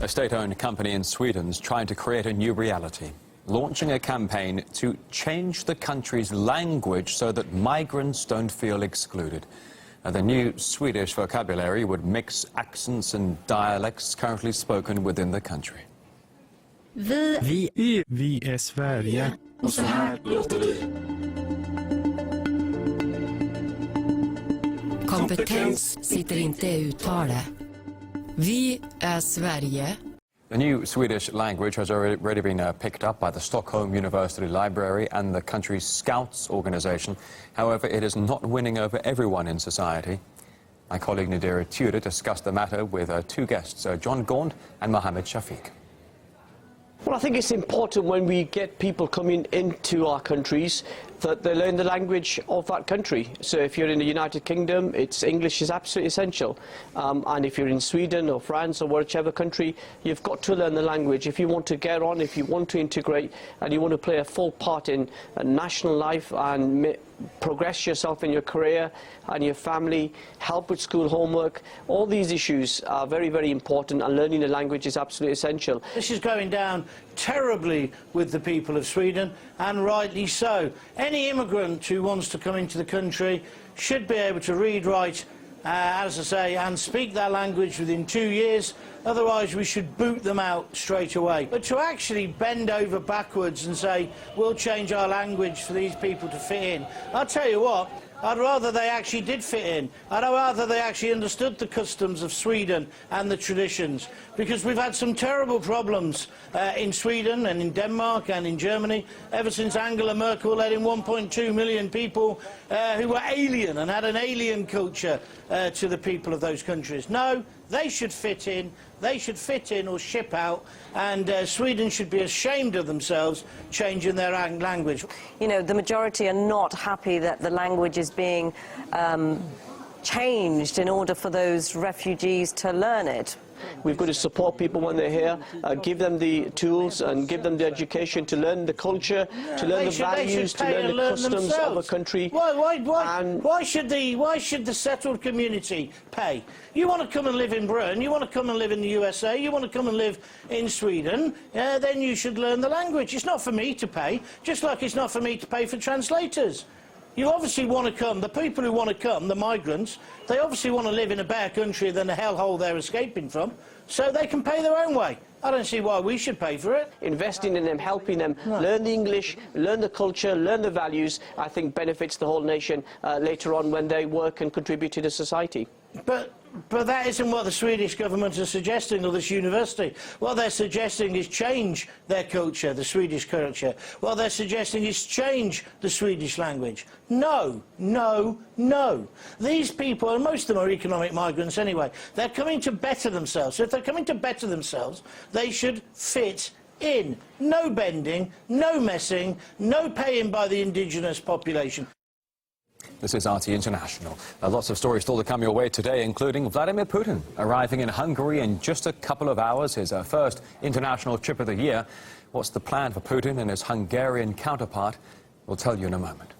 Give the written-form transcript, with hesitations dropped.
A state-owned company in Sweden is trying to create a new reality, launching a campaign to change the country's language so that migrants don't feel excluded. The new Swedish vocabulary would mix accents and dialects currently spoken within the country. Vi är Sverige. Och så här låter vi. Kompetens sitter inte i uttalet. Vi är Sverige. The new Swedish language has already been picked up by the Stockholm University Library and the country's Scouts organization. However, it is not winning over everyone in society. My colleague Nadira Tudor discussed the matter with two guests, John Gaunt and Mohammed Shafiq. Well, I think it's important when we get people coming into our countries that they learn the language of that country. So if you're in the United Kingdom, English is absolutely essential. And if you're in Sweden or France or whichever country, you've got to learn the language. If you want to get on, if you want to integrate, and you want to play a full part in national life and progress yourself in your career and your family, help with school homework, all these issues are very, very important, and learning the language is absolutely essential. This is going down terribly with the people of Sweden, and rightly so. Any immigrant who wants to come into the country should be able to read, write, as I say, and speak their language within 2 years. Otherwise, we should boot them out straight away. But to actually bend over backwards and say, we'll change our language for these people to fit in, I'll tell you what, I'd rather they actually did fit in. I'd rather they actually understood the customs of Sweden and the traditions, because we've had some terrible problems in Sweden and in Denmark and in Germany ever since Angela Merkel let in 1.2 million people who were alien and had an alien culture to the people of those countries. No, they should fit in. They should fit in or ship out, and Sweden should be ashamed of themselves changing their language. You know, the majority are not happy that the language is being changed in order for those refugees to learn it. We've got to support people when they're here, give them the tools and give them the education to learn the culture, to learn the values, to learn the customs of a country. Why should the settled community pay? You want to come and live in Britain, you want to come and live in the USA, you want to come and live in Sweden, then you should learn the language. It's not for me to pay, just like it's not for me to pay for translators. You obviously want to come, the people who want to come, the migrants, they obviously want to live in a better country than the hellhole they're escaping from, so they can pay their own way. I don't see why we should pay for it. Investing in them, helping them learn the English, learn the culture, learn the values, I think benefits the whole nation later on when they work and contribute to the society. But that isn't what the Swedish government is suggesting, or this university. What they're suggesting is change their culture, the Swedish culture. What they're suggesting is change the Swedish language. No, no, no. These people, and most of them are economic migrants anyway, they're coming to better themselves. So if they're coming to better themselves, they should fit in. No bending, no messing, no paying by the indigenous population. This is RT International. Lots of stories still to come your way today, including Vladimir Putin arriving in Hungary in just a couple of hours, his first international trip of the year. What's the plan for Putin and his Hungarian counterpart? We'll tell you in a moment.